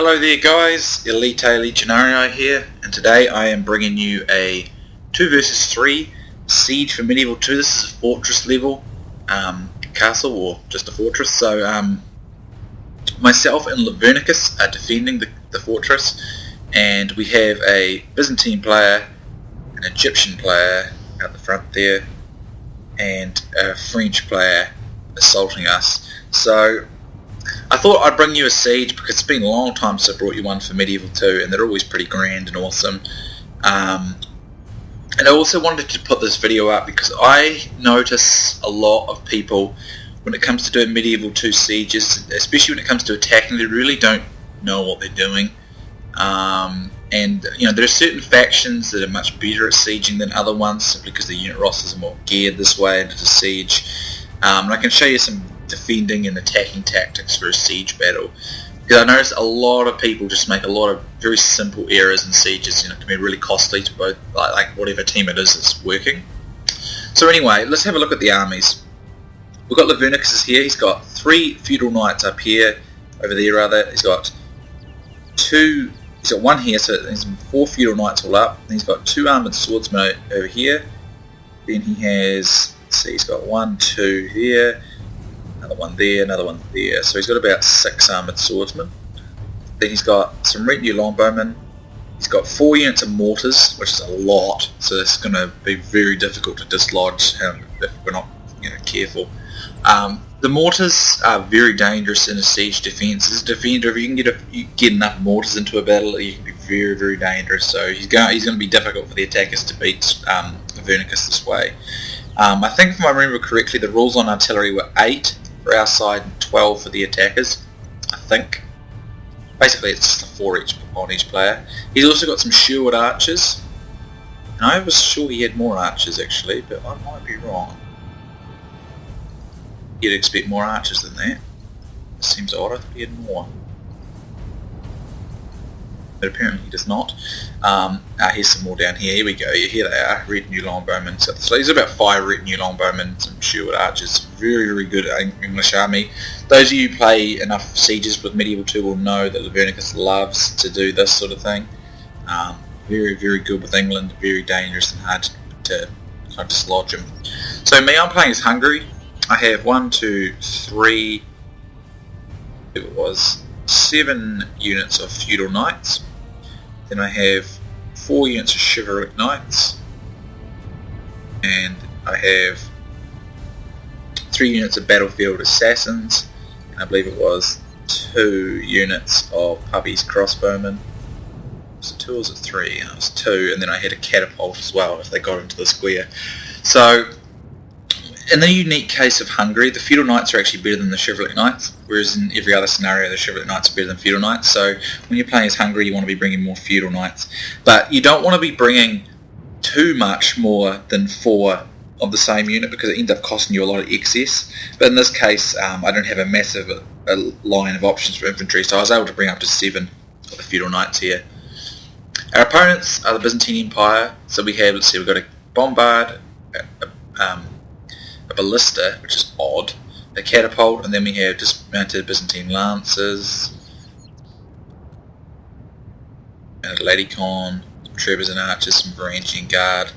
Hello there guys, Elita Legionarii here, and today I am bringing you a 2 versus 3 siege for Medieval 2. This is a fortress level castle, or just a fortress, so myself and Lavernicus are defending the fortress, and we have a Byzantine player, an Egyptian player out the front there, and a French player assaulting us. So I thought I'd bring you a siege because it's been a long time since I brought you one for Medieval 2, and they're always pretty grand and awesome. And I also wanted to put this video up because I notice a lot of people, when it comes to doing Medieval 2 sieges, especially when it comes to attacking, they really don't know what they're doing. And you know, there are certain factions that are much better at sieging than other ones simply because the unit rosters are more geared this way into the siege. And I can show you some defending and attacking tactics for a siege battle, because I notice a lot of people just make a lot of very simple errors in sieges. You know, it can be really costly to both, like whatever team it is that's working. So anyway, let's have a look at the armies. We've got Lavernicus here. He's got 3 feudal knights up here, over there rather. He's got 2. He's got 1 here, so there's 4 feudal knights all up. Then he's got 2 armoured swordsmen over here. Then he has, let's see, he's got 1, 2 here. Another one there, another one there. So he's got about 6 armoured swordsmen. Then he's got some retinue longbowmen. He's got 4 units of mortars, which is a lot. So it's going to be very difficult to dislodge if we're not, careful. The mortars are very dangerous in a siege defence. As a defender, if you can get enough mortars into a battle, you can be very, very dangerous. So he's going to be difficult for the attackers to beat Lavernicus this way. I think, if I remember correctly, the rules on artillery were 8 for our side and 12 for the attackers, I think. Basically it's just a 4 on each player. He's also got some Sherwood archers, and I was sure he had more archers actually, but I might be wrong. You'd expect more archers than that. It seems odd, I thought he had more. But apparently he does not. Here's some more down here. Here we go. Here they are. Retinue longbowmen. So there's about 5 retinue longbowmen, some Sherwood archers. Very, very good English army. Those of you who play enough sieges with Medieval 2 will know that Lavernicus loves to do this sort of thing. Very, very good with England. Very dangerous and hard to dislodge him. So me, I'm playing as Hungary. I have 1, 2, 3. It was 7 units of feudal knights. Then I have 4 units of chivalric knights, and I have 3 units of battlefield assassins, and I believe it was 2 units of puppies crossbowmen. Was it 2 or was it 3? No, it was 2, and then I had a catapult as well if they got into the square. So in the unique case of Hungary, the feudal knights are actually better than the chivalric knights, whereas in every other scenario the chivalric knights are better than feudal knights. So when you're playing as Hungary, you want to be bringing more feudal knights. But you don't want to be bringing too much more than 4 of the same unit, because it ends up costing you a lot of excess. But in this case, I don't have a massive line of options for infantry, so I was able to bring up to 7 of the feudal knights here. Our opponents are the Byzantine Empire, so we have, let's see, we've got a bombard, a ballista, which is odd, a catapult, and then we have dismounted Byzantine lancers, and a Ladicon, some Trebas and archers, some Varangian guard.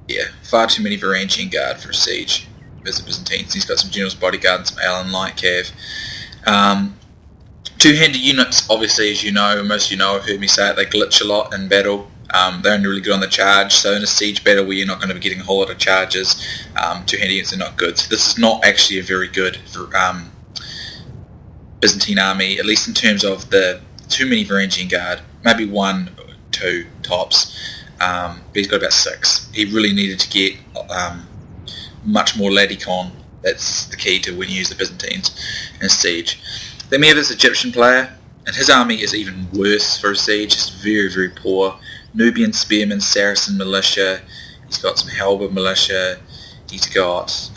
Yeah, far too many Varangian guard for a siege as the Byzantines. He's got some general's bodyguard and some Allen light cav. Two-handed units, obviously, as you know, most of you know, have heard me say it, they glitch a lot in battle. They're only really good on the charge, so in a siege battle where you're not going to be getting a whole lot of charges, two-handed units are not good. So this is not actually a very good Byzantine army, at least in terms of the too many Varangian guard, maybe 1 or 2 tops, but he's got about 6. He really needed to get much more Ladicon. That's the key to when you use the Byzantines in a siege. Then we have this Egyptian player, and his army is even worse for a siege. It's very, very poor. Nubian spearmen, Saracen militia, he's got some halberd militia, he's got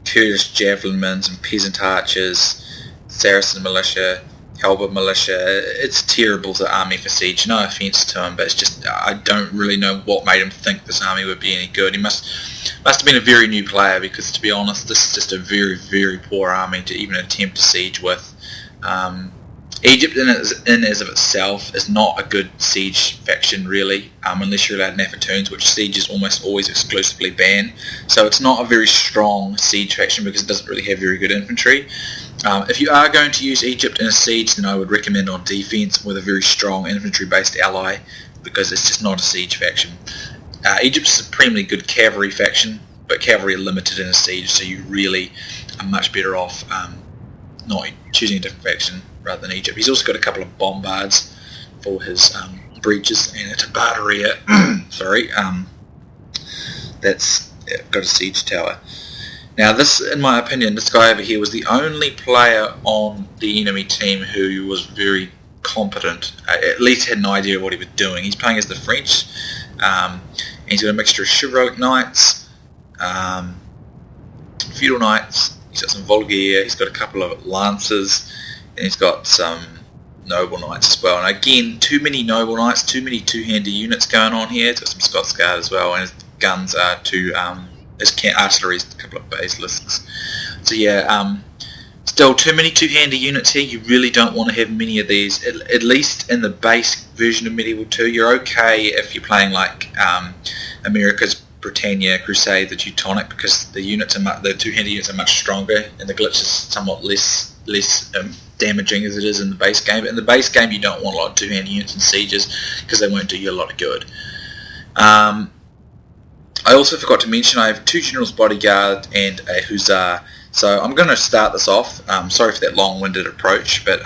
Kurdish javelinmen, some peasant archers, Saracen militia, halberd militia. It's terrible as an army for siege, no offence to him, but it's just, I don't really know what made him think this army would be any good. He must have been a very new player, because to be honest, this is just a very, very poor army to even attempt to siege with. Egypt in as of itself is not a good siege faction really, unless you're allowed Nafatoons, which siege is almost always exclusively banned. So it's not a very strong siege faction because it doesn't really have very good infantry. If you are going to use Egypt in a siege, then I would recommend on defense with a very strong infantry-based ally, because it's just not a siege faction. Egypt is a supremely good cavalry faction, but cavalry are limited in a siege, so you really are much better off not choosing a different faction rather than Egypt. He's also got a couple of bombards for his breaches and a Tabardaria. Sorry, that's got a siege tower. Now this, in my opinion, this guy over here was the only player on the enemy team who was very competent, at least had an idea of what he was doing. He's playing as the French. He's got a mixture of chivalric knights, feudal knights, he's got some Volgaire, he's got a couple of lancers, and he's got some noble knights as well. And again, too many noble knights, too many two-hander units going on here. He's got some Scots Guard as well, and his guns are his artillery is a couple of basilisks. So yeah, still too many two-hander units here. You really don't want to have many of these, at least in the base version of Medieval 2. You're okay if you're playing like America's Britannia, Crusade, the Teutonic, because the units are the two-hander units are much stronger, and the glitch is somewhat less damaging as it is in the base game. But in the base game, you don't want a lot of two-hander units and sieges because they won't do you a lot of good. I also forgot to mention I have 2 General's Bodyguard and a Hussar. So I'm going to start this off. Sorry for that long-winded approach, but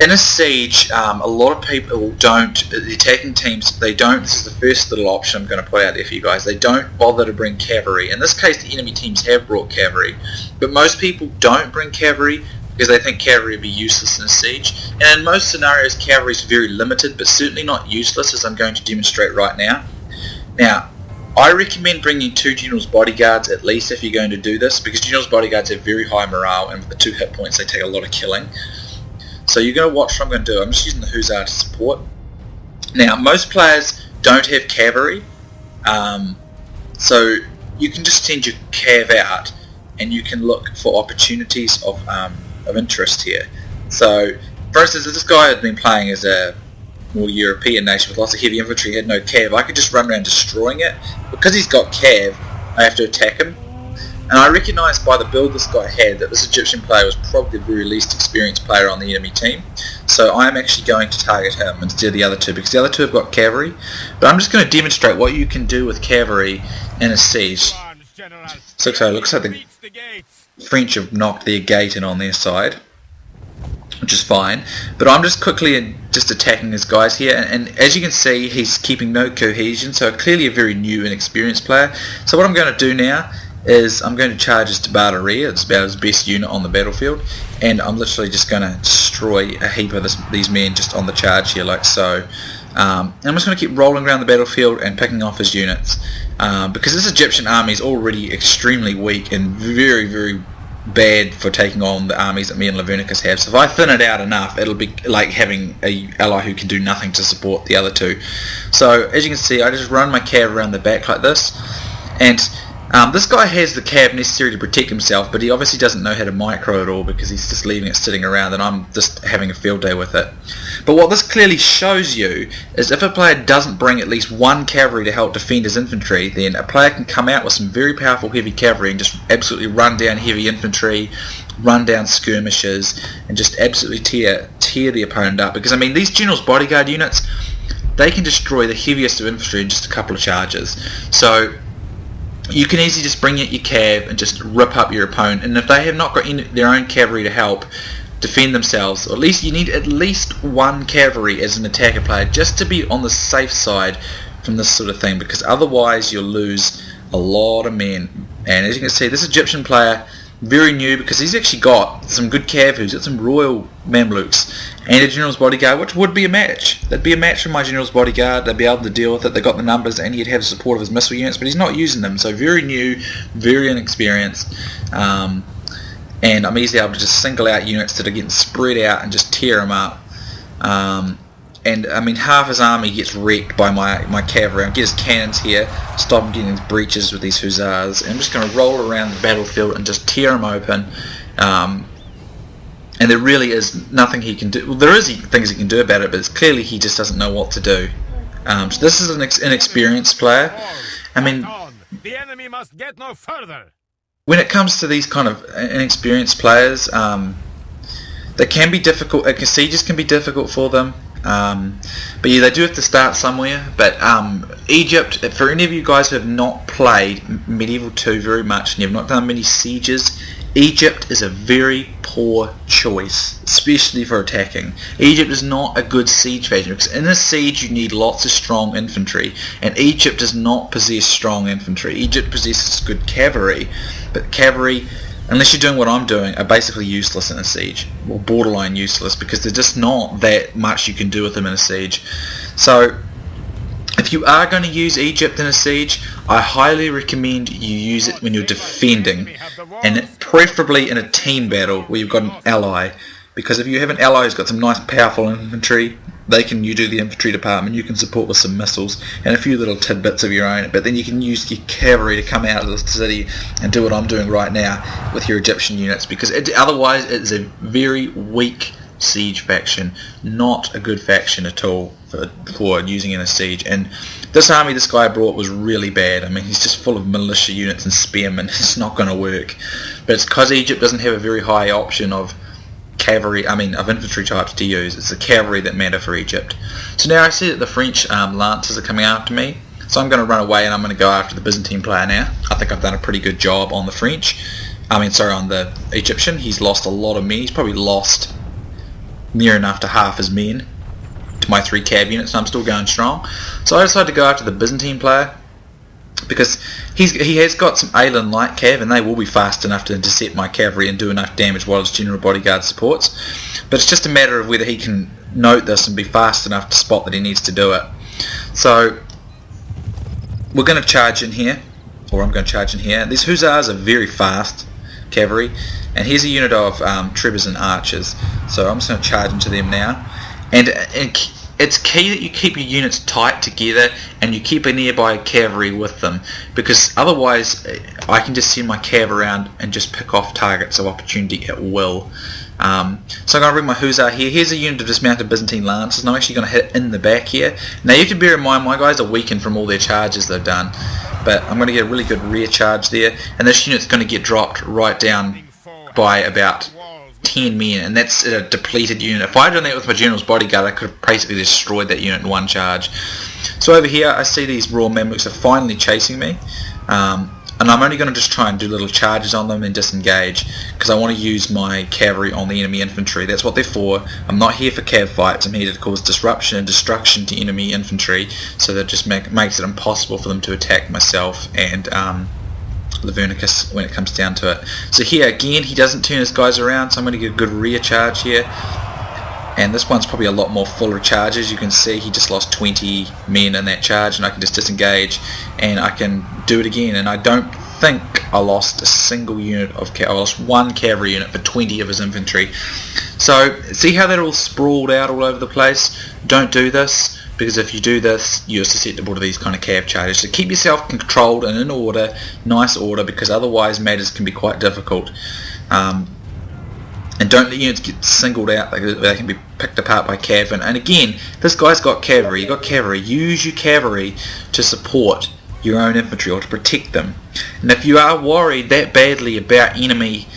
in a siege, a lot of people don't, the attacking teams, they don't, this is the first little option I'm going to put out there for you guys, they don't bother to bring cavalry. In this case, the enemy teams have brought cavalry, but most people don't bring cavalry because they think cavalry would be useless in a siege. And in most scenarios, cavalry is very limited, but certainly not useless, as I'm going to demonstrate right now. Now, I recommend bringing 2 General's Bodyguards at least if you're going to do this, because General's Bodyguards have very high morale, and with the 2 hit points they take a lot of killing. So you're going to watch what I'm going to do. I'm just using the Hussar to support. Now, most players don't have cavalry, so you can just send your cav out, and you can look for opportunities of interest here. So, for instance, if this guy had been playing as a more European nation with lots of heavy infantry, had no cav, I could just run around destroying it. Because he's got cav, I have to attack him. And I recognised by the build this guy had that this Egyptian player was probably the very least experienced player on the enemy team. So I'm actually going to target him instead of the other 2, because the other 2 have got cavalry. But I'm just going to demonstrate what you can do with cavalry in a siege. So it looks like the French have knocked their gate in on their side, which is fine. But I'm just quickly just attacking his guys here, and as you can see, he's keeping no cohesion, so clearly a very new and experienced player. So what I'm going to do now is I'm going to charge his Tabardaria. It's about his best unit on the battlefield, and I'm literally just going to destroy a heap of these men just on the charge here, like so. I'm just going to keep rolling around the battlefield and picking off his units, because this Egyptian army is already extremely weak and very, very bad for taking on the armies that me and Lavernicus have. So if I thin it out enough, it'll be like having a ally who can do nothing to support the other 2. So as you can see, I just run my cav around the back like this, and this guy has the cav necessary to protect himself, but he obviously doesn't know how to micro it all because he's just leaving it sitting around, and I'm just having a field day with it. But what this clearly shows you is if a player doesn't bring at least 1 cavalry to help defend his infantry, then a player can come out with some very powerful heavy cavalry and just absolutely run down heavy infantry, run down skirmishers, and just absolutely tear the opponent up. Because I mean, these General's Bodyguard units, they can destroy the heaviest of infantry in just a couple of charges. So you can easily just bring out your cav and just rip up your opponent, and if they have not got their own cavalry to help defend themselves, or at least you need at least 1 cavalry as an attacker player just to be on the safe side from this sort of thing, because otherwise you'll lose a lot of men. And as you can see, this Egyptian player, very new, because he's actually got some good cav, he's got some royal Mamluks and a General's Bodyguard, which would be a match. That'd be a match for my General's Bodyguard. They'd be able to deal with it. They got the numbers, and he'd have the support of his missile units, but he's not using them. So very new, very inexperienced, and I'm easily able to just single out units that are getting spread out and just tear them up. And I mean, half his army gets wrecked by my cavalry. I'll get his cannons here, stop him getting his breaches with these hussars, and I'm just going to roll around the battlefield and just tear them open. And there really is nothing he can do. Well, there is things he can do about it, but it's clearly he just doesn't know what to do. So this is an inexperienced player. I mean, the enemy must get no further. When it comes to these kind of inexperienced players, they can be difficult. Sieges can be difficult for them. But yeah, they do have to start somewhere. But Egypt, for any of you guys who have not played Medieval 2 very much and you've not done many sieges, Egypt is a very poor choice, especially for attacking. Egypt is not a good siege faction because in a siege you need lots of strong infantry, and Egypt does not possess strong infantry. Egypt possesses good cavalry, but cavalry, unless you're doing what I'm doing, are basically useless in a siege, or borderline useless, because there's just not that much you can do with them in a siege. So if you are going to use Egypt in a siege, I highly recommend you use it when you're defending, and preferably in a team battle where you've got an ally, because if you have an ally who's got some nice powerful infantry, you do the infantry department, you can support with some missiles and a few little tidbits of your own, but then you can use your cavalry to come out of the city and do what I'm doing right now with your Egyptian units, because otherwise it is a very weak siege faction, not a good faction at all for using in a siege. And this army this guy brought was really bad. I mean, he's just full of militia units and spearmen. It's not going to work. But it's because Egypt doesn't have a very high option of of infantry types to use. It's the cavalry that matter for Egypt. So now I see that the French lancers are coming after me, so I'm going to run away and I'm going to go after the Byzantine player now. I think I've done a pretty good job on on the Egyptian. He's lost a lot of men. He's probably lost near enough to half his men to my 3 cav units, and I'm still going strong. So I decided to go after the Byzantine player because he has got some Alan light cav, and they will be fast enough to intercept my cavalry and do enough damage while his general bodyguard supports. But it's just a matter of whether he can note this and be fast enough to spot that he needs to do it. So we're going to charge in here, or I'm going to charge in here. These hussars are very fast cavalry, and here's a unit of Trebers and archers, so I'm just going to charge into them now. And it's key that you keep your units tight together and you keep a nearby cavalry with them, because otherwise I can just send my cav around and just pick off targets of opportunity at will. So I'm going to bring my hussar here. Here's a unit of dismounted Byzantine lancers, and I'm actually going to hit in the back here. Now you have to bear in mind my guys are weakened from all their charges they've done, but I'm going to get a really good rear charge there, and this unit's going to get dropped right down by about 10 men, and that's a depleted unit. If I had done that with my general's bodyguard, I could have basically destroyed that unit in one charge. So over here I see these raw Mamluks are finally chasing me, and I'm only going to just try and do little charges on them and disengage, because I want to use my cavalry on the enemy infantry. That's what they're for. I'm not here for cav fights. I'm here to cause disruption and destruction to enemy infantry, so that just makes it impossible for them to attack myself and Lavernicus when it comes down to it. So here again, he doesn't turn his guys around, so I'm going to get a good rear charge here. And this one's probably a lot more fuller charges. You can see he just lost 20 men in that charge, and I can just disengage and I can do it again. And I don't think I lost a single unit of cavalry. I lost 1 cavalry unit for 20 of his infantry. So see how they're all sprawled out all over the place? Don't do this, because if you do this, you're susceptible to these kind of cav charges. So keep yourself controlled and in order, nice order, because otherwise matters can be quite difficult. And don't let units get singled out. They can be picked apart by cav. And again, this guy's got cavalry. You've got cavalry. Use your cavalry to support your own infantry or to protect them. And if you are worried that badly about enemy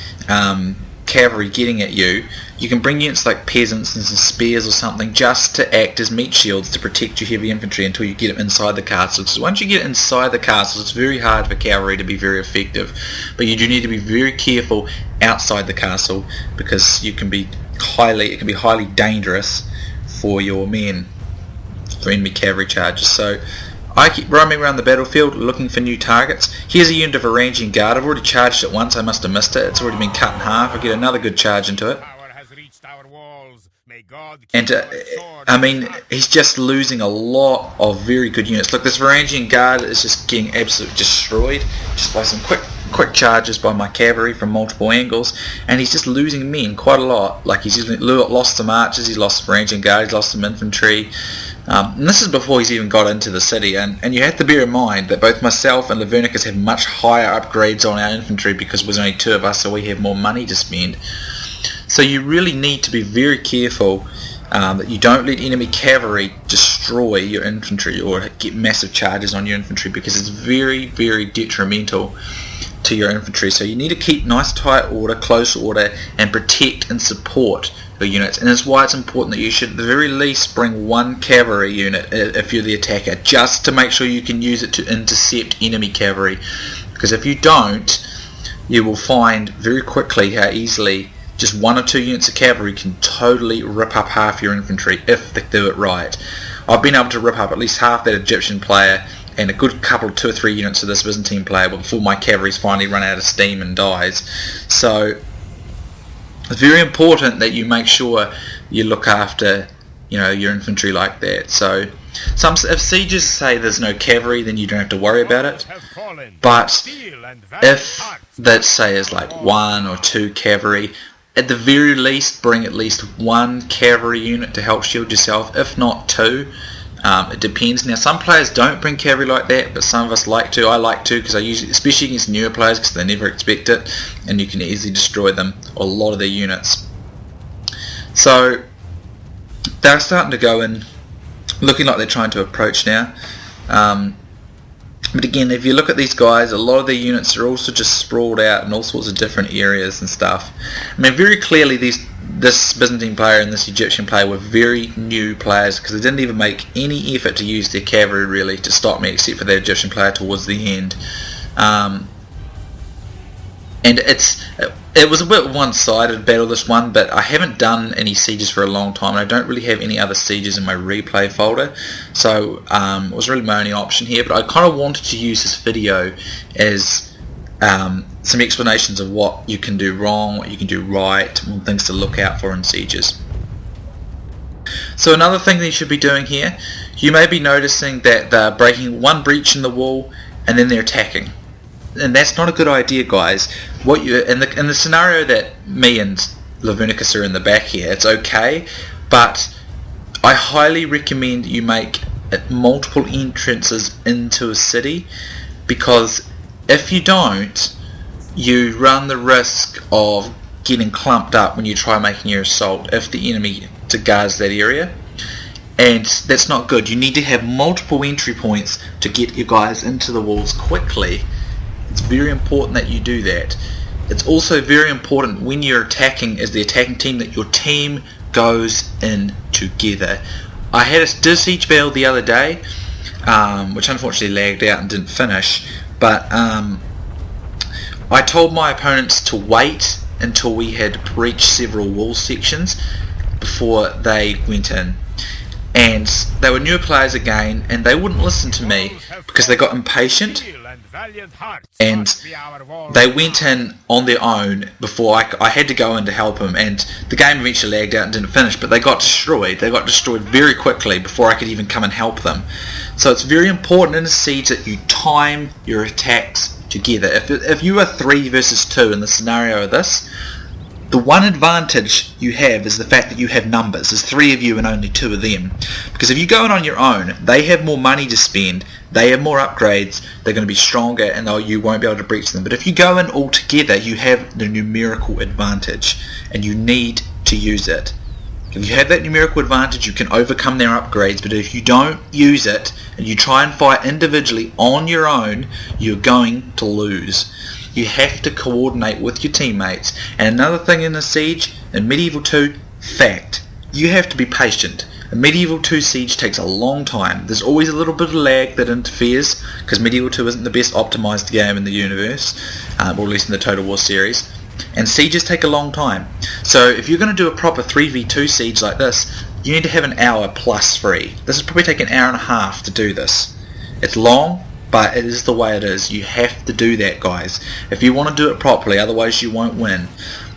cavalry getting at you, you can bring units like peasants and some spears or something just to act as meat shields to protect your heavy infantry until you get them inside the castle. So once you get inside the castle, it's very hard for cavalry to be very effective. But you do need to be very careful outside the castle, because it can be highly dangerous for your men, for enemy cavalry charges. So I keep roaming around the battlefield looking for new targets. Here's a unit of Varangian Guard. I've already charged it once. I must have missed it. It's already been cut in half. I get another good charge into it. And I mean, he's just losing a lot of very good units. Look, this Varangian Guard is just getting absolutely destroyed just by some quick charges by my cavalry from multiple angles, and he's just losing men quite a lot. Like, he's lost some archers, he's lost Varangian Guard, he's lost some infantry. And this is before he's even got into the city, and you have to bear in mind that both myself and Lavernicus have much higher upgrades on our infantry because there's only 2 of us, so we have more money to spend. So you really need to be very careful that you don't let enemy cavalry destroy your infantry or get massive charges on your infantry, because it's very, very detrimental to your infantry. So you need to keep nice tight order, close order, and protect and support your units. And that's why it's important that you should at the very least bring one cavalry unit if you're the attacker, just to make sure you can use it to intercept enemy cavalry. Because if you don't, you will find very quickly how easily just 1 or 2 units of cavalry can totally rip up half your infantry if they do it right. I've been able to rip up at least half that Egyptian player and a good couple, 2 or 3 units of this Byzantine player before my cavalry's finally run out of steam and dies. So it's very important that you make sure you look after, you know, your infantry like that. So if sieges say there's no cavalry, then you don't have to worry about it. But if that say is like 1 or 2 cavalry, at the very least bring at least 1 cavalry unit to help shield yourself, if not 2. It depends. Now some players don't bring cavalry like that, but some of us like to. I like to, because I usually, especially against newer players, because they never expect it, and you can easily destroy them, or a lot of their units. So they're starting to go in, looking like they're trying to approach now. But again, if you look at these guys, a lot of their units are also just sprawled out in all sorts of different areas and stuff. I mean, very clearly this Byzantine player and this Egyptian player were very new players, because they didn't even make any effort to use their cavalry really to stop me, except for that Egyptian player towards the end. And it was a bit one-sided battle, this one, but I haven't done any sieges for a long time, and I don't really have any other sieges in my replay folder, so it was really my only option here. But I kind of wanted to use this video as some explanations of what you can do wrong, what you can do right, and things to look out for in sieges. So another thing that you should be doing here, you may be noticing that they're breaking one breach in the wall and then they're attacking. And that's not a good idea, guys. What you in the scenario that me and Lavernicus are in the back here, it's okay, but I highly recommend you make multiple entrances into a city, because if you don't, you run the risk of getting clumped up when you try making your assault if the enemy guards that area, and that's not good. You need to have multiple entry points to get your guys into the walls quickly. It's very important that you do that. It's also very important when you're attacking as the attacking team that your team goes in together. I did a siege battle the other day, which unfortunately lagged out and didn't finish, but I told my opponents to wait until we had breached several wall sections before they went in. And they were newer players again, and they wouldn't listen to me because they got impatient, and they went in on their own before I had to go in to help them, and the game eventually lagged out and didn't finish, but they got destroyed. They got destroyed very quickly before I could even come and help them. So it's very important in a siege that you time your attacks together. If you are 3 versus 2 in the scenario of this, the one advantage you have is the fact that you have numbers. There's 3 of you and only 2 of them. Because if you go in on your own, they have more money to spend, they have more upgrades, they're going to be stronger, and you won't be able to breach them. But if you go in all together, you have the numerical advantage, and you need to use it. If you have that numerical advantage, you can overcome their upgrades, but if you don't use it, and you try and fight individually on your own, you're going to lose. You have to coordinate with your teammates. And another thing in a siege, in Medieval 2, fact, you have to be patient. A Medieval 2 siege takes a long time. There's always a little bit of lag that interferes, because Medieval 2 isn't the best optimized game in the universe, or at least in the Total War series. And sieges take a long time. So if you're going to do a proper 3v2 siege like this, you need to have an hour plus free. This will probably take an hour and a half to do this. It's long, but it is the way it is. You have to do that, guys, if you want to do it properly, otherwise you won't win.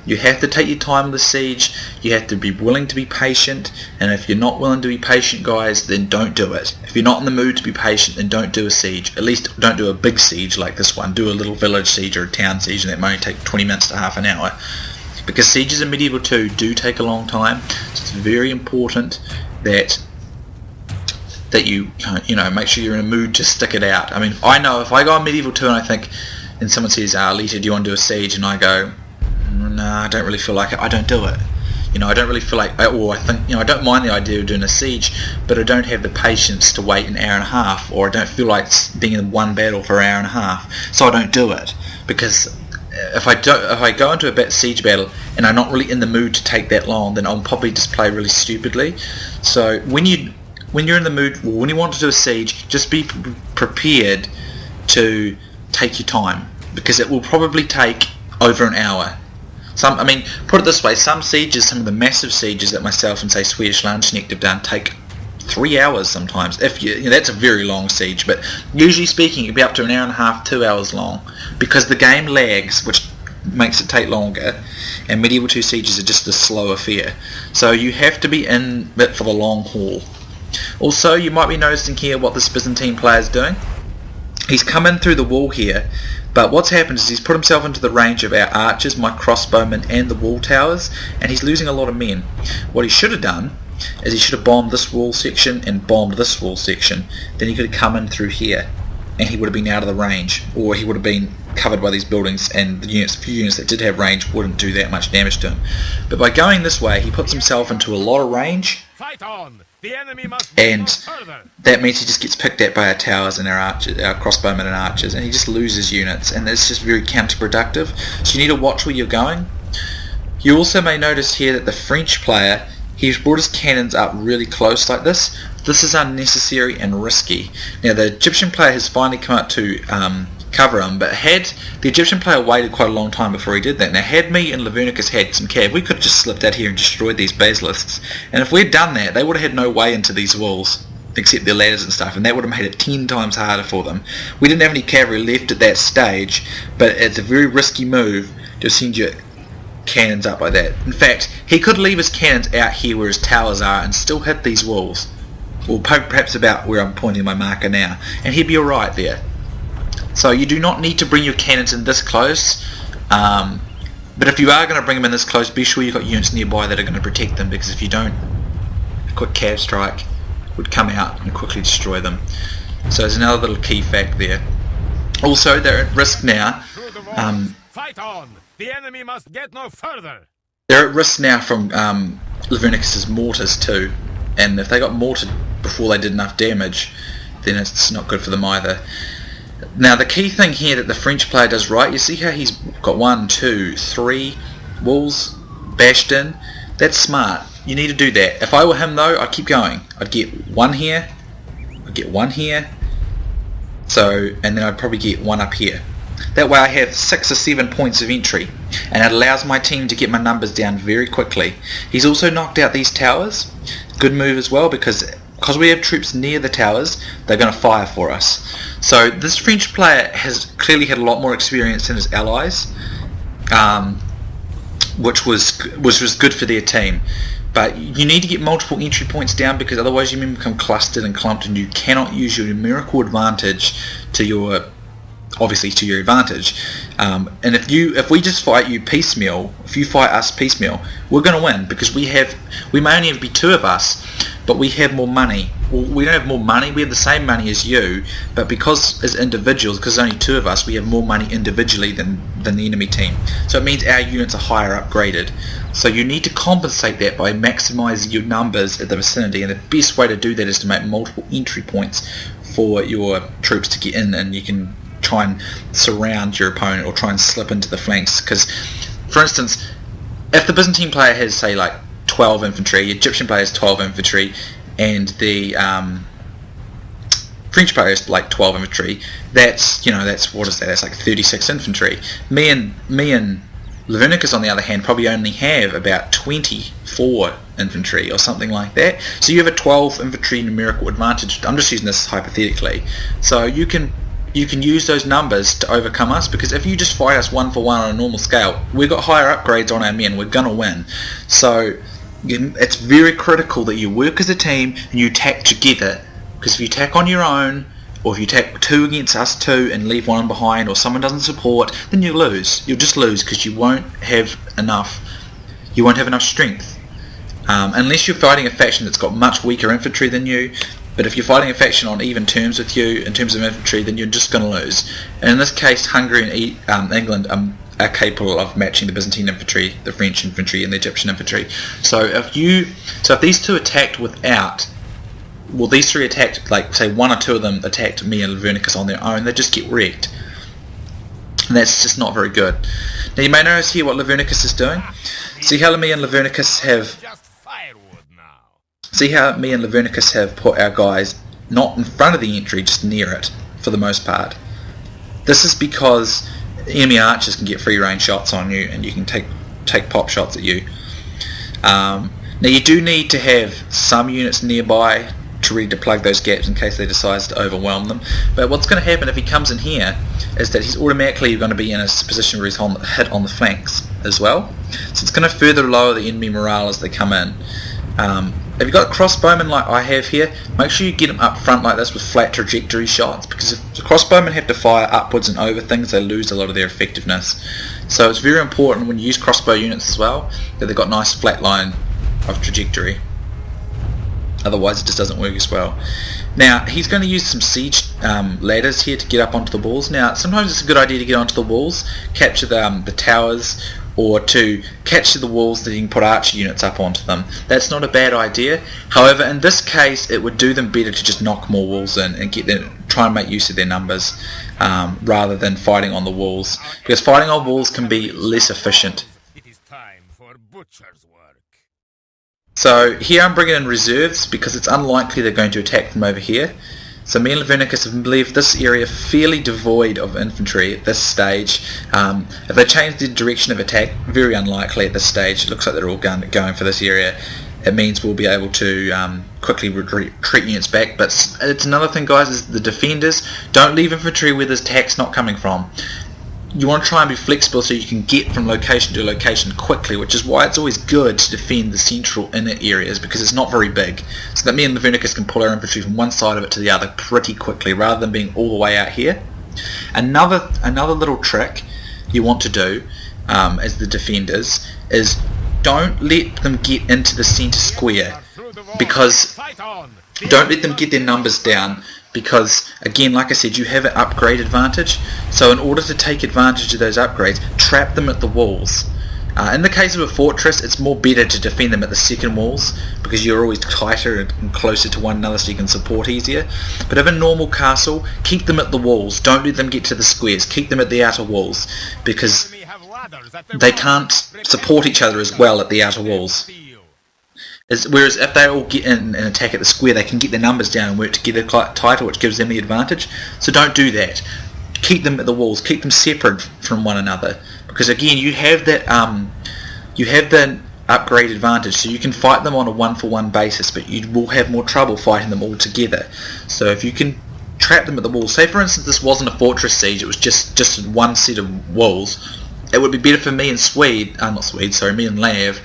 You have to take your time with the siege, you have to be willing to be patient, and if you're not willing to be patient, guys, then don't do it. If you're not in the mood to be patient, then don't do a siege. At least don't do a big siege like this one. Do a little village siege or a town siege, and that may only take 20 minutes to half an hour. Because sieges in Medieval 2 do take a long time, so it's very important that you make sure you're in a mood to stick it out. I mean, I know if I go on Medieval 2 and I think, and someone says, Elita, do you want to do a siege? And I go, no, I don't really feel like it, I don't do it. You know, I don't really feel like, or I think, you know, I don't mind the idea of doing a siege, but I don't have the patience to wait an hour and a half, or I don't feel like being in one battle for an hour and a half, so I don't do it. Because if I go into a siege battle and I'm not really in the mood to take that long, then I'll probably just play really stupidly. So when you're in the mood, when you want to do a siege, just be prepared to take your time, because it will probably take over an hour. I mean, put it this way, some of the massive sieges that myself and say Swedish Landsknecht have done take 3 hours sometimes. That's a very long siege, but usually speaking, it'll be up to an hour and a half, 2 hours long, because the game lags, which makes it take longer, and Medieval 2 sieges are just a slow affair. So you have to be in it for the long haul. Also, you might be noticing here what this Byzantine player is doing. He's come in through the wall here, but what's happened is he's put himself into the range of our archers, my crossbowmen, and the wall towers, and he's losing a lot of men. What he should have done is he should have bombed this wall section and bombed this wall section. Then he could have come in through here, and he would have been out of the range, or he would have been covered by these buildings, and the few units that did have range wouldn't do that much damage to him. But by going this way, he puts himself into a lot of range, Fight on! The enemy must and further. that means he just gets picked at by our towers and our archers, our crossbowmen and archers, and he just loses units, and it's just very counterproductive. So you need to watch where you're going. You also may notice here that the French player, he's brought his cannons up really close like this. This is unnecessary and risky. Now the Egyptian player has finally come up to cover him, but had the Egyptian player waited quite a long time before he did that. Now had me and Lavernicus had some cav, we could have just slipped out here and destroyed these basilisks, and if we'd done that, they would have had no way into these walls except their ladders and stuff, and that would have made it 10 times harder for them. We didn't have any cavalry left at that stage, but it's a very risky move to send your cannons up like that. In fact, he could leave his cannons out here where his towers are and still hit these walls, or perhaps about where I'm pointing my marker now, and he'd be alright there. So you do not need to bring your cannons in this close, but if you are going to bring them in this close, be sure you've got units nearby that are going to protect them, because if you don't, a quick cav strike would come out and quickly destroy them. So there's another little key fact there. Also, they're at risk now. Fight on! The enemy must get no further. They're at risk now from Lavernicus' mortars too, and if they got mortared before they did enough damage, then it's not good for them either. Now the key thing here that the French player does right, you see how he's got 1, 2, 3 walls bashed in? That's smart. You need to do that. If I were him though, I'd keep going. I'd get one here, I'd get one here, and then I'd probably get one up here. That way I have 6 or 7 points of entry, and it allows my team to get my numbers down very quickly. He's also knocked out these towers. Good move as well, because we have troops near the towers, they're going to fire for us. So this French player has clearly had a lot more experience than his allies, which was good for their team. But you need to get multiple entry points down, because otherwise you may become clustered and clumped, and you cannot use your numerical advantage to your advantage. And if we just fight you piecemeal, if you fight us piecemeal, we're going to win, because we may only be 2 of us, but we have more money. Well, we don't have more money, we have the same money as you, but because as individuals, because there's only 2 of us, we have more money individually than the enemy team. So it means our units are higher upgraded. So you need to compensate that by maximising your numbers at the vicinity, and the best way to do that is to make multiple entry points for your troops to get in, and you can try and surround your opponent or try and slip into the flanks. Because, for instance, if the Byzantine player has, say, like 12 infantry, the Egyptian player has 12 infantry, and the French player has like 12 infantry, that's what is that? That's like 36 infantry. Me and Lavernicus, on the other hand, probably only have about 24 infantry or something like that. So you have a 12 infantry numerical advantage. I'm just using this hypothetically. So you can use those numbers to overcome us, because if you just fight us 1 for 1 on a normal scale, we've got higher upgrades on our men, we're going to win. So it's very critical that you work as a team and you attack together, because if you attack on your own, or if you attack 2 against us 2 and leave 1 behind, or someone doesn't support, then you lose. You'll just lose, because you won't have enough strength. Unless you're fighting a faction that's got much weaker infantry than you. But if you're fighting a faction on even terms with you in terms of infantry, then you're just going to lose. And in this case, Hungary and England are capable of matching the Byzantine infantry, the French infantry, and the Egyptian infantry. So if these two attacked without, well, these three attacked, like say one or two of them attacked me and Lavernicus on their own, they just get wrecked, and that's just not very good. Now you may notice here what Lavernicus is doing. See how me and Lavernicus have put our guys not in front of the entry, just near it for the most part. This is because enemy archers can get free range shots on you, and you can take pop shots at you. Now you do need to have some units nearby to ready to plug those gaps in case they decide to overwhelm them. But what's going to happen if he comes in here is that he's automatically going to be in a position where he's hit on the flanks as well. So it's going to further lower the enemy morale as they come in. If you've got crossbowmen like I have here, make sure you get them up front like this with flat trajectory shots, because if the crossbowmen have to fire upwards and over things, they lose a lot of their effectiveness. So it's very important when you use crossbow units as well that they've got nice flat line of trajectory. Otherwise it just doesn't work as well. Now he's going to use some siege ladders here to get up onto the walls. Now sometimes it's a good idea to get onto the walls, capture the towers, or to capture the walls that you can put archer units up onto them. That's not a bad idea. However, in this case it would do them better to just knock more walls in and try and make use of their numbers rather than fighting on the walls, because fighting on walls can be less efficient. It is time for butcher's work. So here I'm bringing in reserves because it's unlikely they're going to attack from over here. So me and Lavernicus have left this area fairly devoid of infantry at this stage. If they change the direction of attack, very unlikely at this stage. It looks like they're all going for this area. It means we'll be able to quickly retreat units back. But it's another thing, guys, is the defenders, don't leave infantry where there's attacks not coming from. You want to try and be flexible so you can get from location to location quickly, which is why it's always good to defend the central inner areas, because it's not very big, so that me and Lavernicus can pull our infantry from one side of it to the other pretty quickly rather than being all the way out here. Another little trick you want to do as the defenders is don't let them get into the centre square, because don't let them get their numbers down, because again, like I said, you have an upgrade advantage. So in order to take advantage of those upgrades, trap them at the walls. In the case of a fortress, it's more better to defend them at the second walls, because you're always tighter and closer to one another so you can support easier. But if a normal castle, keep them at the walls. Don't let them get to the squares. Keep them at the outer walls, because they can't support each other as well at the outer walls. Whereas if they all get in and attack at the square, they can get their numbers down and work together tighter, which gives them the advantage. So don't do that. Keep them at the walls. Keep them separate from one another, because again, you have that upgrade advantage, so you can fight them on a one-for-one basis, but you will have more trouble fighting them all together. So if you can trap them at the walls, say for instance this wasn't a fortress siege, it was just one set of walls, it would be better for me and me and Lav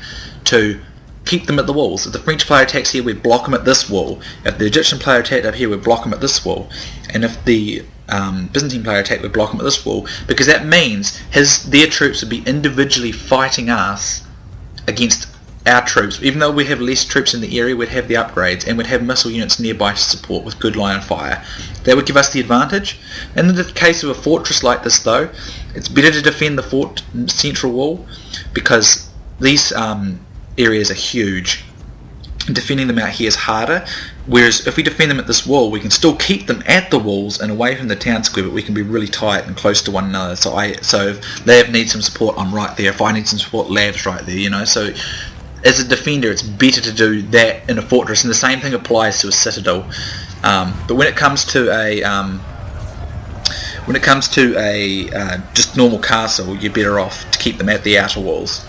to keep them at the walls. If the French player attacks here, we block them at this wall. If the Egyptian player attacked up here, we block them at this wall. And if the Byzantine player attacked, we block them at this wall, because that means their troops would be individually fighting us against our troops. Even though we have less troops in the area, we'd have the upgrades, and we'd have missile units nearby to support with good line of fire. That would give us the advantage. In the case of a fortress like this though, it's better to defend the central wall, because these areas are huge. Defending them out here is harder, whereas if we defend them at this wall, we can still keep them at the walls and away from the town square, but we can be really tight and close to one another. So if Lav needs some support, I'm right there. If I need some support, Lav's right there, you know. So as a defender, it's better to do that in a fortress, and the same thing applies to a citadel. But when it comes to a just normal castle, you're better off to keep them at the outer walls.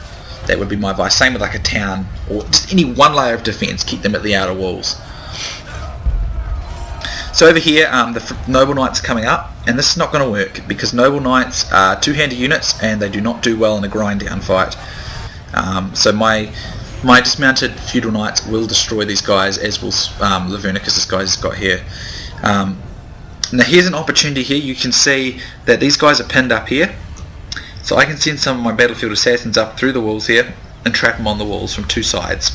That would be my advice. Same with like a town, or just any one layer of defense, keep them at the outer walls. So over here, the noble knights are coming up, and this is not going to work, because noble knights are two-handed units and they do not do well in a grind down fight. So my dismounted feudal knights will destroy these guys, as will Lavernicus' guys has got here. Now here's an opportunity here. You can see that these guys are pinned up here. So I can send some of my battlefield assassins up through the walls here and trap them on the walls from two sides.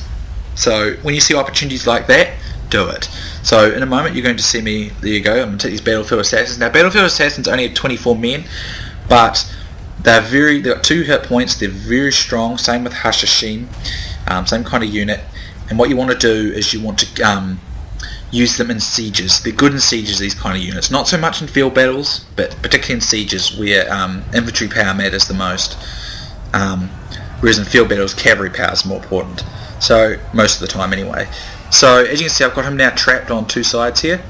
So when you see opportunities like that, do it. So in a moment you're going to see me, there you go, I'm going to take these battlefield assassins. Now battlefield assassins only have 24 men, but they've got 2 hit points, they're very strong, same with Hashishim, same kind of unit, and what you want to do is you want to use them in sieges. They're good in sieges, these kind of units, not so much in field battles, but particularly in sieges where infantry power matters the most, whereas in field battles cavalry power is more important, so most of the time anyway. So as you can see, I've got him now trapped on 2 sides here,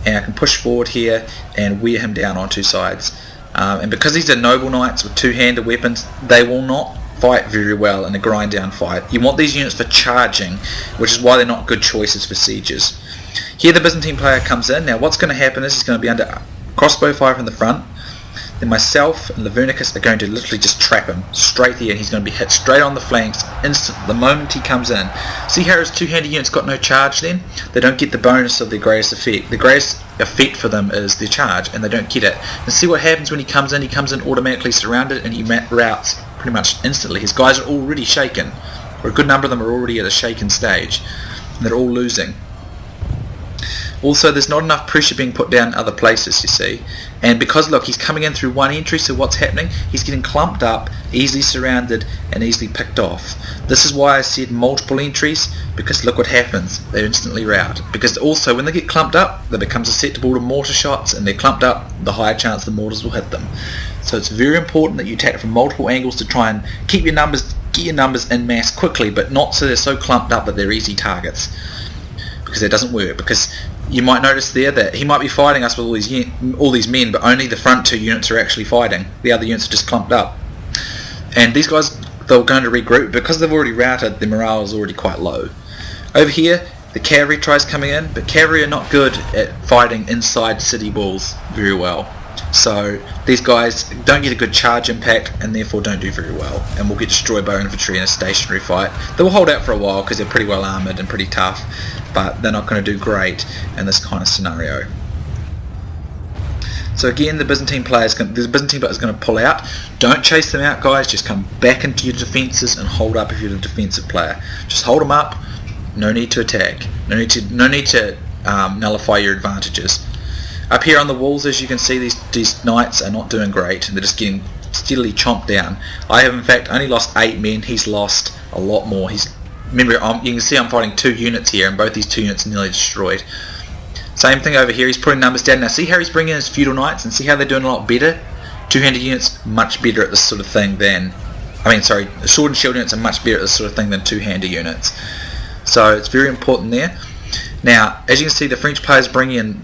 and I can push forward here and wear him down on 2 sides. And because these are noble knights with 2-handed weapons, they will not fight very well in a grind down fight. You want these units for charging, which is why they're not good choices for sieges. Here the Byzantine player comes in. Now what's going to happen is he's going to be under crossbow fire from the front. Then myself and Lavernicus are going to literally just trap him straight here, and he's going to be hit straight on the flanks instantly the moment he comes in. See how his 2-handed units got no charge then? They don't get the bonus of their greatest effect. The greatest effect for them is their charge, and they don't get it. And see what happens when he comes in? He comes in automatically surrounded, and he routes pretty much instantly. His guys are already shaken, or a good number of them are already at a shaken stage, and they're all losing. Also, there's not enough pressure being put down in other places, you see. And because, look, he's coming in through one entry, so what's happening? He's getting clumped up, easily surrounded, and easily picked off. This is why I said multiple entries, because look what happens. They're instantly routed. Because also, when they get clumped up, they become susceptible to mortar shots, and they're clumped up, the higher chance the mortars will hit them. So it's very important that you attack from multiple angles to try and keep your numbers, get your numbers in mass quickly, but not so they're so clumped up that they're easy targets. Because it doesn't work. Because you might notice there that he might be fighting us with all these men, but only the front 2 units are actually fighting. The other units are just clumped up. And these guys, they're going to regroup. Because they've already routed, their morale is already quite low. Over here, the cavalry tries coming in, but cavalry are not good at fighting inside city walls very well. So these guys don't get a good charge impact, and therefore don't do very well, and will get destroyed by infantry in a stationary fight. They will hold out for a while because they're pretty well armoured and pretty tough, but they're not going to do great in this kind of scenario. So again, the Byzantine player is going to pull out. Don't chase them out, guys. Just come back into your defences and hold up if you're the defensive player. Just hold them up. No need to attack. No need to nullify your advantages. Up here on the walls, as you can see, these knights are not doing great. They're just getting steadily chomped down. I have in fact only lost 8 men. He's lost a lot more. Remember, you can see I'm fighting 2 units here, and both these 2 units are nearly destroyed. Same thing over here. He's putting numbers down. Now see how he's bringing in his feudal knights, and see how they're doing a lot better? 2-handed units much better at this sort of thing than... sword and shield units are much better at this sort of thing than 2-handed units. So it's very important there. Now, as you can see, the French players bring in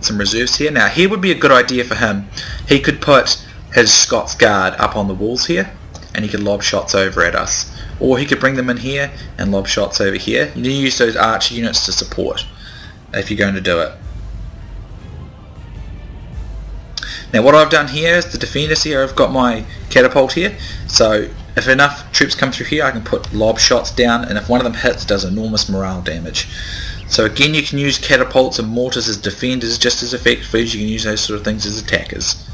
some reserves here. Now, here would be a good idea for him. He could put his Scots Guard up on the walls here, and he could lob shots over at us. Or he could bring them in here and lob shots over here. You need to use those archer units to support if you're going to do it. Now, what I've done here is the defenders here. I've got my catapult here. So, if enough troops come through here, I can put lob shots down, and if one of them hits, it does enormous morale damage. So again, you can use catapults and mortars as defenders just as effectively as you can use those sort of things as attackers.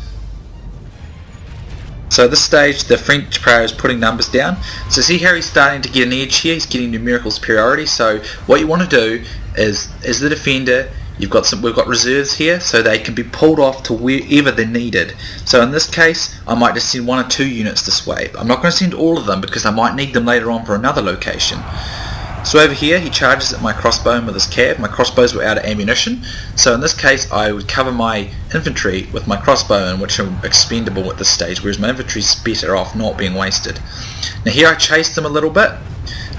So at this stage, the French player is putting numbers down. So see how he's starting to get an edge here? He's getting numerical superiority. So what you want to do is, as the defender, we've got reserves here, so they can be pulled off to wherever they're needed. So in this case, I might just send 1 or 2 units this way. I'm not going to send all of them because I might need them later on for another location. So over here, he charges at my crossbowman with his cav. My crossbows were out of ammunition, so in this case I would cover my infantry with my crossbowmen, which are expendable at this stage, whereas my infantry's better off not being wasted. Now here I chase them a little bit,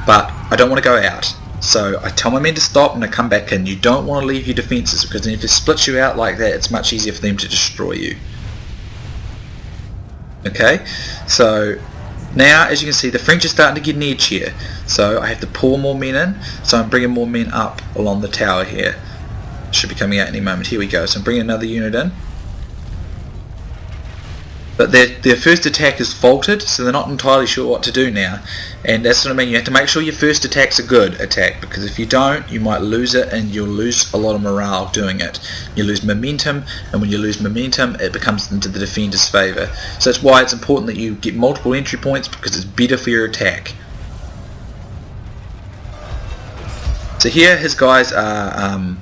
but I don't want to go out. So I tell my men to stop and I come back in. You don't want to leave your defences, because if they split you out like that, it's much easier for them to destroy you. Okay, so now, as you can see, the French are starting to get an edge here, so I have to pour more men in, so I'm bringing more men up along the tower here. Should be coming out any moment. Here we go. So I'm bringing another unit in. But their first attack is faulted, so they're not entirely sure what to do now. And that's what I mean, you have to make sure your first attack's a good attack, because if you don't, you might lose it and you'll lose a lot of morale doing it. You lose momentum, and when you lose momentum, it becomes into the defender's favour. So that's why it's important that you get multiple entry points, because it's better for your attack. So here his guys are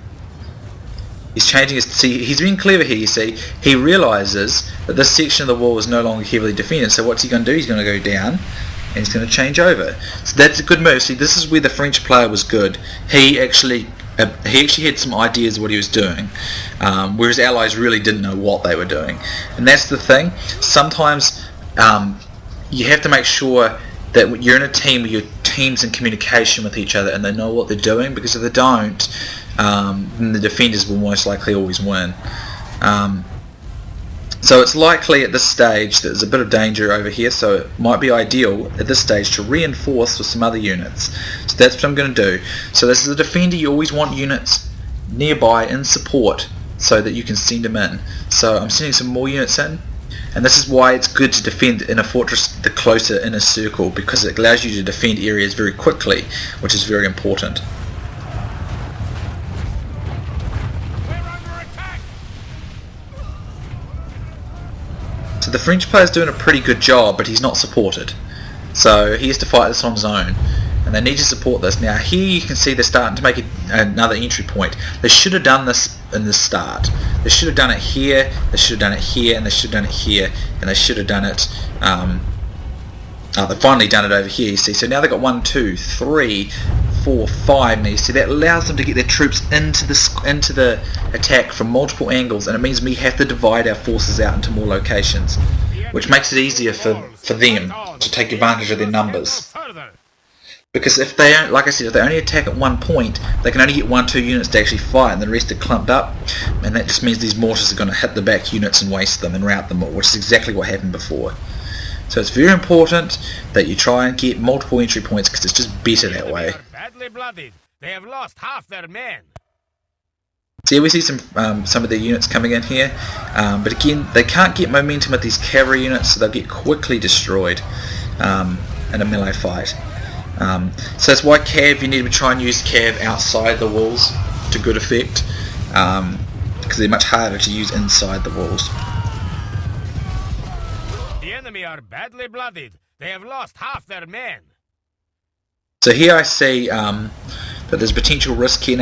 He's changing his... See, he's being clever here, you see. He realises that this section of the wall is no longer heavily defended, so what's he going to do? He's going to go down, and he's going to change over. So that's a good move. See, this is where the French player was good. He actually had some ideas of what he was doing, whereas allies really didn't know what they were doing. And that's the thing. Sometimes you have to make sure that you're in a team where your team's in communication with each other and they know what they're doing, because if they don't, then the defenders will most likely always win. So it's likely at this stage that there's a bit of danger over here, so it might be ideal at this stage to reinforce with some other units. So that's what I'm going to do. So this is a defender. You always want units nearby in support so that you can send them in. So I'm sending some more units in, and this is why it's good to defend in a fortress the closer inner circle, because it allows you to defend areas very quickly, which is very important. So the French player's doing a pretty good job, but he's not supported. So he has to fight this on his own. And they need to support this. Now here you can see they're starting to make another entry point. They should have done this in the start. They should have done it here, they should have done it here, and they should have done it here, and they should have done it... they've finally done it over here, you see. So now they've got 1, 2, 3, 4, 5. Now you see that allows them to get their troops into the attack from multiple angles, and it means we have to divide our forces out into more locations, which makes it easier for them to take advantage of their numbers. Because if they don't, like I said, if they only attack at one point, they can only get 1, 2 units to actually fight, and the rest are clumped up, and that just means these mortars are going to hit the back units and waste them and rout them all, which is exactly what happened before. So it's very important that you try and get multiple entry points, because it's just better that way. Badly blooded. They have lost half their men. So yeah, we see some of their units coming in here, but again, they can't get momentum with these cavalry units, so they'll get quickly destroyed in a melee fight. So that's why cav, you need to try and use cav outside the walls to good effect, because they're much harder to use inside the walls. The enemy are badly blooded. They have lost half their men. So here I see that there's potential risk here.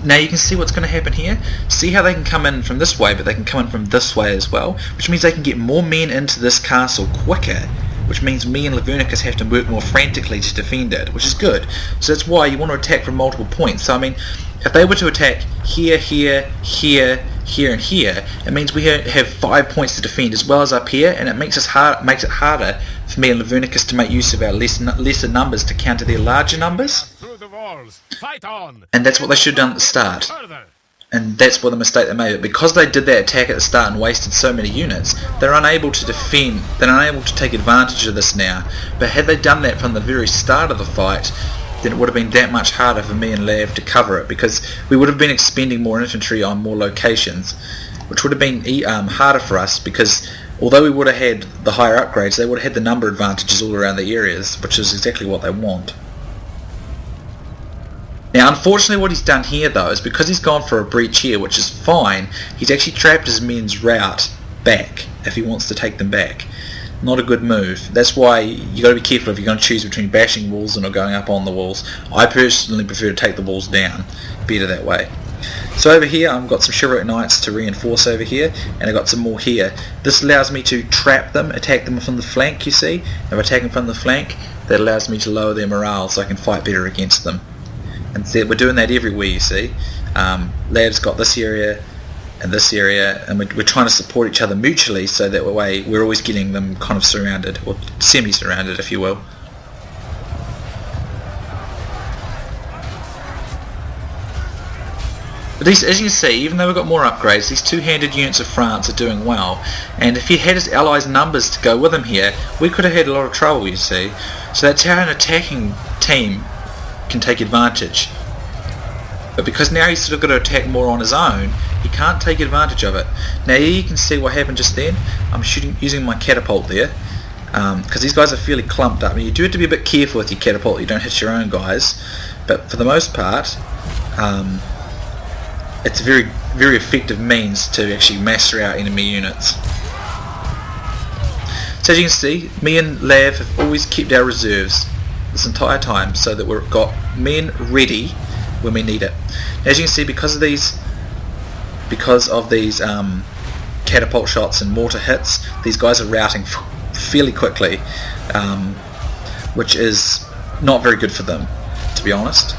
Now you can see what's going to happen here. See how they can come in from this way, but they can come in from this way as well, which means they can get more men into this castle quicker, which means me and Lavernicus have to work more frantically to defend it, which is good. So that's why you want to attack from multiple points. So I mean, if they were to attack here, here, here, here, and here, it means we have 5 points to defend as well as up here, and it makes it harder for me and Lavernicus to make use of our lesser numbers to counter their larger numbers. Through the walls. Fight on. And that's what they should have done at the start. And that's what the mistake they made. But because they did that attack at the start and wasted so many units, they're unable to defend, they're unable to take advantage of this now. But had they done that from the very start of the fight, then it would have been that much harder for me and Lav to cover it, because we would have been expending more infantry on more locations, which would have been harder for us, because although we would have had the higher upgrades, they would have had the number advantages all around the areas, which is exactly what they want. Now unfortunately what he's done here though is, because he's gone for a breach here, which is fine, he's actually trapped his men's route back if he wants to take them back. Not a good move. That's why you got to be careful if you're going to choose between bashing walls and or going up on the walls. I personally prefer to take the walls down. Better that way. So over here I've got some chivalric knights to reinforce over here, and I've got some more here. This allows me to trap them, attack them from the flank, you see. If I attack them from the flank, that allows me to lower their morale so I can fight better against them. And we're doing that everywhere, you see. Lav's got this area and this area, and we're trying to support each other mutually, so that way we're always getting them kind of surrounded, or semi-surrounded if you will. But these, as you can see, even though we've got more upgrades, these two-handed units of France are doing well, and if he had his allies' numbers to go with him here, we could have had a lot of trouble, you see. So that's how an attacking team can take advantage. But because now he's sort of got to attack more on his own, he can't take advantage of it. Now here you can see what happened just then. I'm using my catapult there, because these guys are fairly clumped up. I mean, you do have to be a bit careful with your catapult, you don't hit your own guys, but for the most part, it's a very, very effective means to actually master out enemy units. So as you can see, me and Lav have always kept our reserves this entire time, so that we've got men ready when we need it. As you can see, because of these because of these catapult shots and mortar hits, these guys are routing fairly quickly, which is not very good for them, to be honest.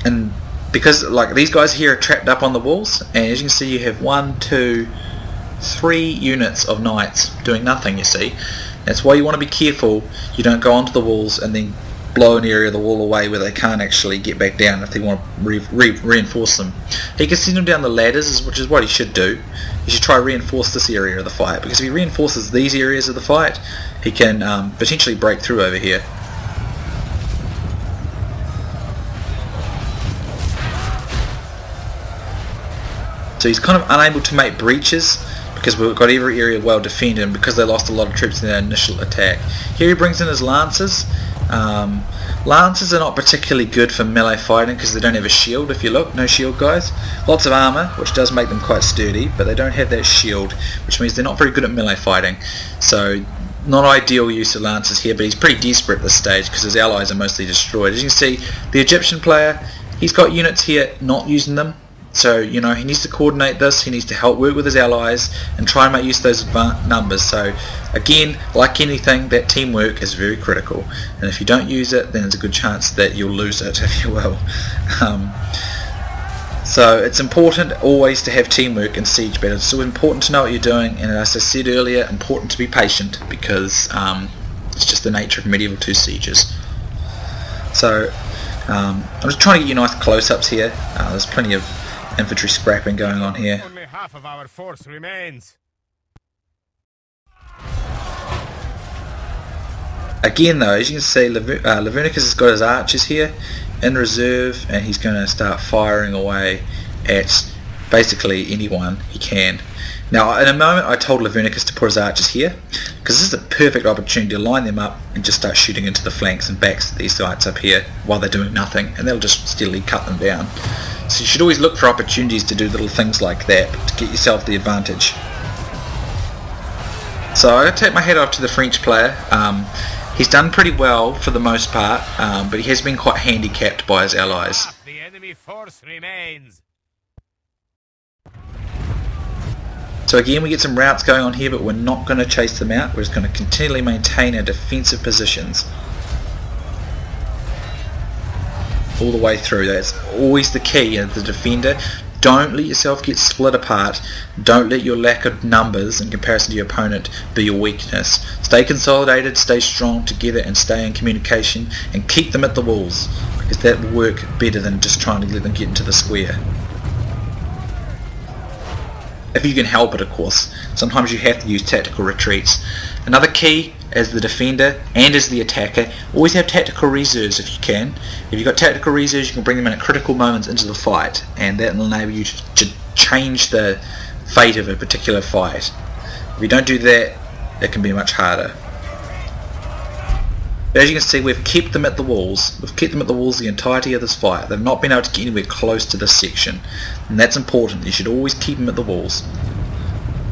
And because like these guys here are trapped up on the walls, and as you can see you have 1, 2, 3 units of knights doing nothing, you see. That's why you want to be careful you don't go onto the walls and then blow an area of the wall away where they can't actually get back down if they want to reinforce them. He can send them down the ladders, which is what he should do. He should try to reinforce this area of the fight, because if he reinforces these areas of the fight, he can potentially break through over here. So he's kind of unable to make breaches because we've got every area well defended, and because they lost a lot of troops in their initial attack. Here he brings in his lancers. Lancers are not particularly good for melee fighting because they don't have a shield. If you look, no shield guys. Lots of armor, which does make them quite sturdy, but they don't have that shield, which means they're not very good at melee fighting. So not ideal use of lancers here, but he's pretty desperate at this stage because his allies are mostly destroyed. As you can see, the Egyptian player, he's got units here not using them. So, you know, he needs to coordinate this, he needs to help work with his allies and try and make use of those numbers. So, again, like anything, that teamwork is very critical. And if you don't use it, then there's a good chance that you'll lose it, if you will. So, it's important always to have teamwork in siege battles. It's so important to know what you're doing, and as I said earlier, important to be patient, because it's just the nature of medieval 2 sieges. So, I'm just trying to get you nice close-ups here. There's plenty of infantry scrapping going on here. Only half of our force remains. Again though, as you can see, Lavernicus has got his archers here in reserve, and he's going to start firing away at basically anyone he can. Now in a moment I told Lavernicus to put his archers here, because this is a perfect opportunity to line them up and just start shooting into the flanks and backs of these knights up here while they're doing nothing, and they'll just steadily cut them down. So you should always look for opportunities to do little things like that to get yourself the advantage. So I take my hat off to the French player. He's done pretty well for the most part, but he has been quite handicapped by his allies. The enemy force remains. So again, we get some routes going on here, but we're not going to chase them out. We're just going to continually maintain our defensive positions all the way through. That's always the key as the defender. Don't let yourself get split apart. Don't let your lack of numbers in comparison to your opponent be your weakness. Stay consolidated, stay strong together, and stay in communication, and keep them at the walls, because that will work better than just trying to let them get into the square. If you can help it, of course. Sometimes you have to use tactical retreats. Another key as the defender and as the attacker, always have tactical reserves if you can. If you've got tactical reserves, you can bring them in at critical moments into the fight, and that will enable you to change the fate of a particular fight. If you don't do that, it can be much harder. But as you can see, we've kept them at the walls. We've kept them at the walls the entirety of this fight. They've not been able to get anywhere close to this section, and that's important. You should always keep them at the walls.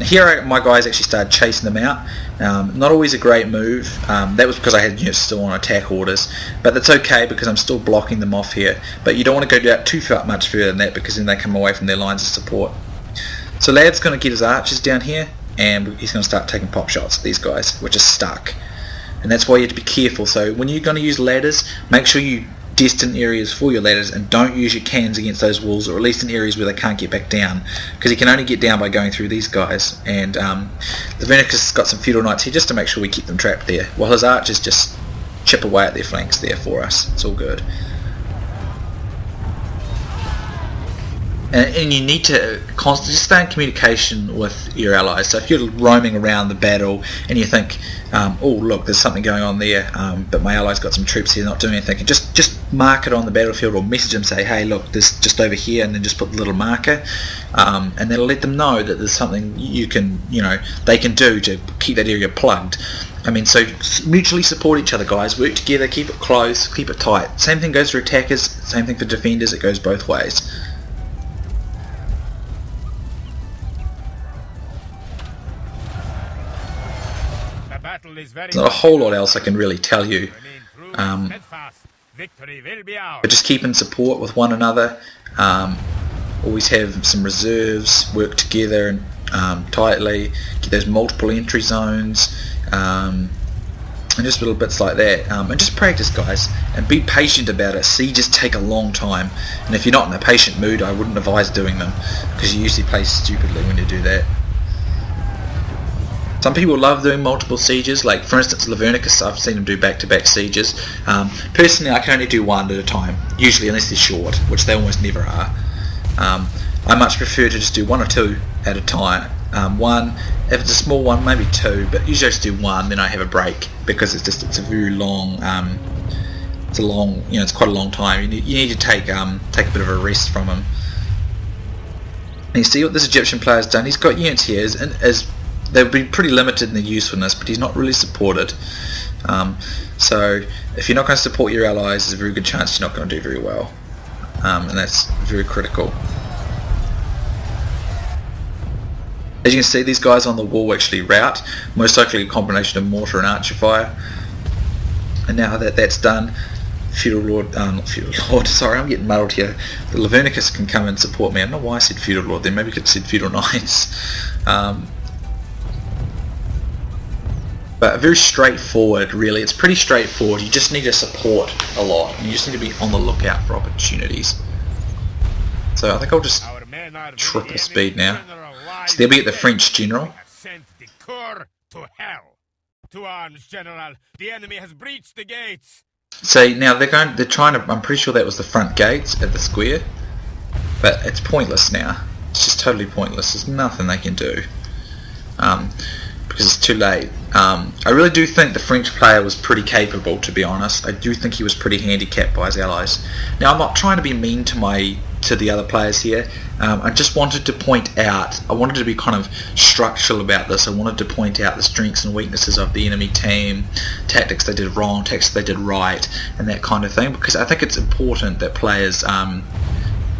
Here my guys actually started chasing them out. Not always a great move. That was because I had units still on attack orders, but that's okay because I'm still blocking them off here. But you don't want to go out too far, much further than that, because then they come away from their lines of support. So Lad's going to get his archers down here, and he's going to start taking pop shots at these guys, which are stuck. And that's why you have to be careful. So when you're going to use ladders, make sure you destine areas for your ladders, and don't use your cannons against those walls, or at least in areas where they can't get back down, because you can only get down by going through these guys. And Lavernicus has got some feudal knights here just to make sure we keep them trapped there, while his archers just chip away at their flanks there for us. It's all good. And you need to constantly stay in communication with your allies. So if you're roaming around the battle and you think, oh look, there's something going on there, but my allies got some troops here not doing anything, and just mark it on the battlefield, or message them, say, hey look, there's just over here, and then just put the little marker, and that'll let them know that there's something they can do to keep that area plugged. I mean, so mutually support each other, guys. Work together, keep it close, keep it tight. Same thing goes for attackers, same thing for defenders. It goes both ways. There's not a whole lot else I can really tell you, but just keep in support with one another. always have some reserves, work together and tightly, get those multiple entry zones, and just little bits like that, and just practice, guys, and be patient about it. Sieges take a long time, and if you're not in a patient mood, I wouldn't advise doing them, because you usually play stupidly when you do that. Some people love doing multiple sieges, like for instance Lavernicus. I've seen him do back-to-back sieges. Personally, I can only do one at a time, usually, unless they're short, which they almost never are. I much prefer to just do one or two at a time. One, if it's a small one, maybe two, but usually I just do one, then I have a break, because it's a very long, it's quite a long time. You need to take a bit of a rest from him. And you see what this Egyptian player's done. He's got units here, they'll be pretty limited in their usefulness, but he's not really supported. So if you're not going to support your allies, there's a very good chance you're not going to do very well, and that's very critical. As you can see, these guys on the wall actually rout, most likely a combination of mortar and archer fire. And now that that's done, Feudal Lord, sorry, I'm getting muddled here. The Lavernicus can come and support me. I don't know why I said Feudal Lord then, maybe I could have said Feudal Knights. But very straightforward, really. It's pretty straightforward. You just need to support a lot, and you just need to be on the lookout for opportunities. So I think I'll just triple speed now. So there we get the French general. To hell. To arms, General. The enemy has breached the gates. So now they're trying to, I'm pretty sure that was the front gates at the square, but it's pointless now. It's just totally pointless. There's nothing they can do, because it's too late. I really do think the French player was pretty capable, to be honest. I do think he was pretty handicapped by his allies. Now I'm not trying to be mean to the other players here. I just wanted to point out, I wanted to be kind of structural about this. I wanted to point out the strengths and weaknesses of the enemy team, tactics they did wrong, tactics they did right, and that kind of thing, because I think it's important that players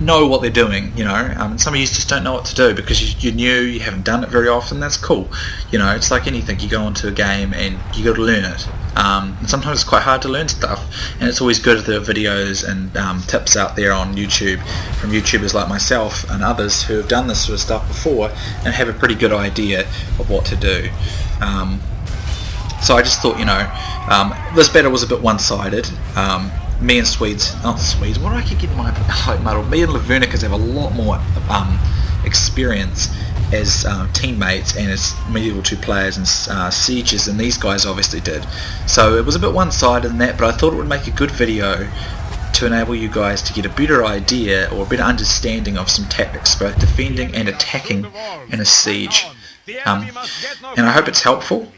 know what they're doing, you know. And some of you just don't know what to do because you're new, you haven't done it very often. That's cool, you know. It's like anything, you go into a game and you got to learn it, and sometimes it's quite hard to learn stuff, and it's always good if there are videos and tips out there on YouTube from YouTubers like myself and others who have done this sort of stuff before and have a pretty good idea of what to do. So I just thought, you know, this battle was a bit one-sided. Me and why do I keep getting my hype muddled? Me and Lavernicus have a lot more experience as teammates and as medieval 2 players and sieges than these guys obviously did. So it was a bit one-sided in that, but I thought it would make a good video to enable you guys to get a better idea or a better understanding of some tactics, both defending and attacking in a siege. And I hope it's helpful.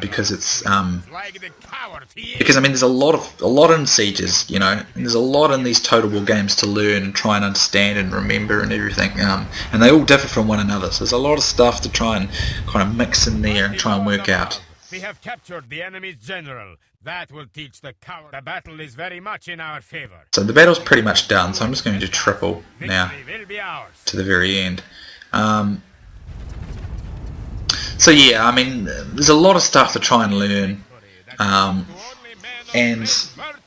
Because it's because I mean there's a lot in sieges, you know, and there's a lot in these Total War games to learn and try and understand and remember and everything, and they all differ from one another, so there's a lot of stuff to try and kind of mix in there and try and work out. We have captured the enemy's general. That will teach the coward. The battle is very much in our favor. So the battle's pretty much done, so I'm just going to triple now to the very end. So yeah, I mean, there's a lot of stuff to try and learn, and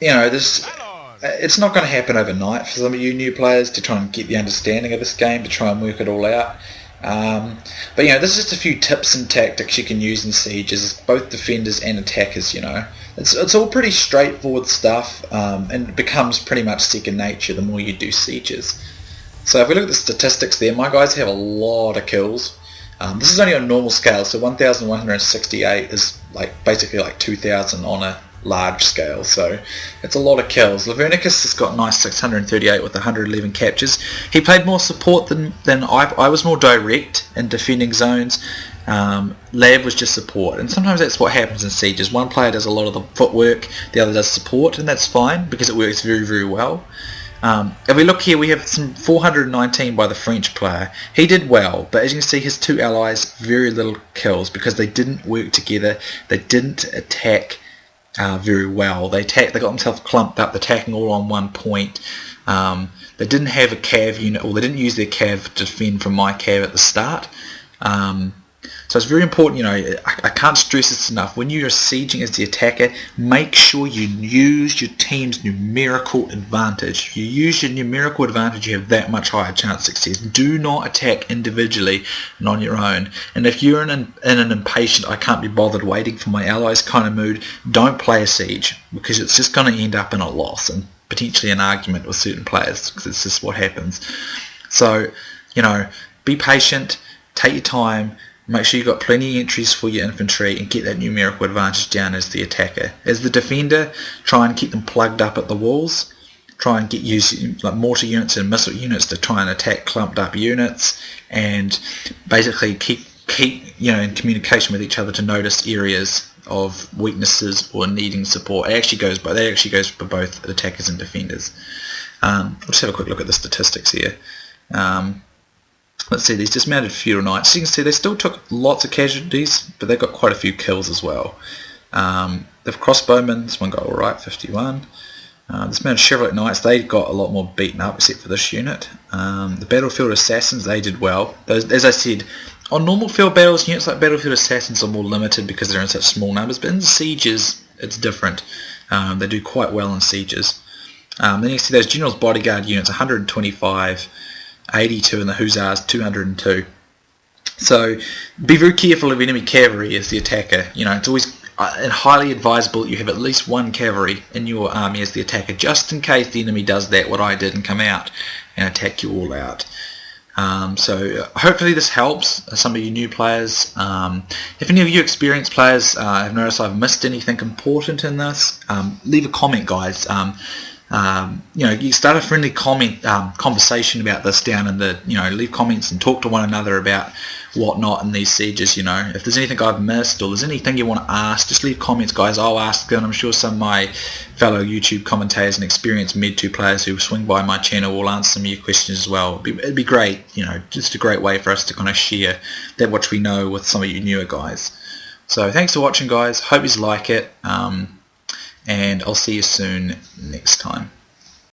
you know, it's not going to happen overnight for some of you new players to try and get the understanding of this game, to try and work it all out. But you know, there's just a few tips and tactics you can use in sieges, both defenders and attackers. You know, it's all pretty straightforward stuff, and it becomes pretty much second nature the more you do sieges. So if we look at the statistics there, my guys have a lot of kills. This is only on normal scale, so 1,168 is basically like 2,000 on a large scale, so it's a lot of kills. Lavernicus has got nice 638 with 111 captures. He played more support than I was more direct in defending zones. Lav was just support, and sometimes that's what happens in sieges. One player does a lot of the footwork, the other does support, and that's fine because it works very, very well. If we look here, we have some 419 by the French player. He did well, but as you can see, his 2 allies, very little kills because they didn't work together. They didn't attack very well. They got themselves clumped up, attacking all on one point. They didn't have a cav unit, or they didn't use their cav to defend from my cav at the start. So it's very important, you know, I can't stress this enough. When you're sieging as the attacker, make sure you use your team's numerical advantage. If you use your numerical advantage, you have that much higher chance of success. Do not attack individually and on your own. And if you're in an impatient, I can't be bothered waiting for my allies kind of mood, don't play a siege, because it's just going to end up in a loss and potentially an argument with certain players, because it's just what happens. So, you know, be patient, take your time, make sure you've got plenty of entries for your infantry and get that numerical advantage down as the attacker. As the defender, try and keep them plugged up at the walls. Try and use like mortar units and missile units to try and attack clumped up units, and basically keep you know, in communication with each other to notice areas of weaknesses or needing support. That actually goes for both attackers and defenders. We'll just have a quick look at the statistics here. Let's see, these dismounted feudal knights. As you can see, they still took lots of casualties, but they got quite a few kills as well. The crossbowmen, this one got alright, 51. Dismounted chivalric knights, they got a lot more beaten up, except for this unit. The battlefield assassins, they did well. Those, as I said, on normal field battles, units like battlefield assassins are more limited because they're in such small numbers, but in sieges, it's different. They do quite well in sieges. Then you see those general's bodyguard units, 125. 82 and the hussars 202. So be very careful of enemy cavalry as the attacker. You know, it's always highly advisable that you have at least one cavalry in your army as the attacker, just in case the enemy does that, what I did, and come out and attack you all out. So hopefully this helps some of you new players. If any of you experienced players have noticed I've missed anything important in this, leave a comment, guys. You know, you start a friendly conversation about this down in the, you know, leave comments and talk to one another about whatnot in these sieges. You know, if there's anything I've missed or there's anything you want to ask, just leave comments, guys. I'll ask them. I'm sure some of my fellow YouTube commentators and experienced Med2 players who swing by my channel will answer some of your questions as well. It'd be great, you know, just a great way for us to kind of share that what we know with some of you newer guys. So thanks for watching, guys. Hope you like it. And I'll see you soon next time.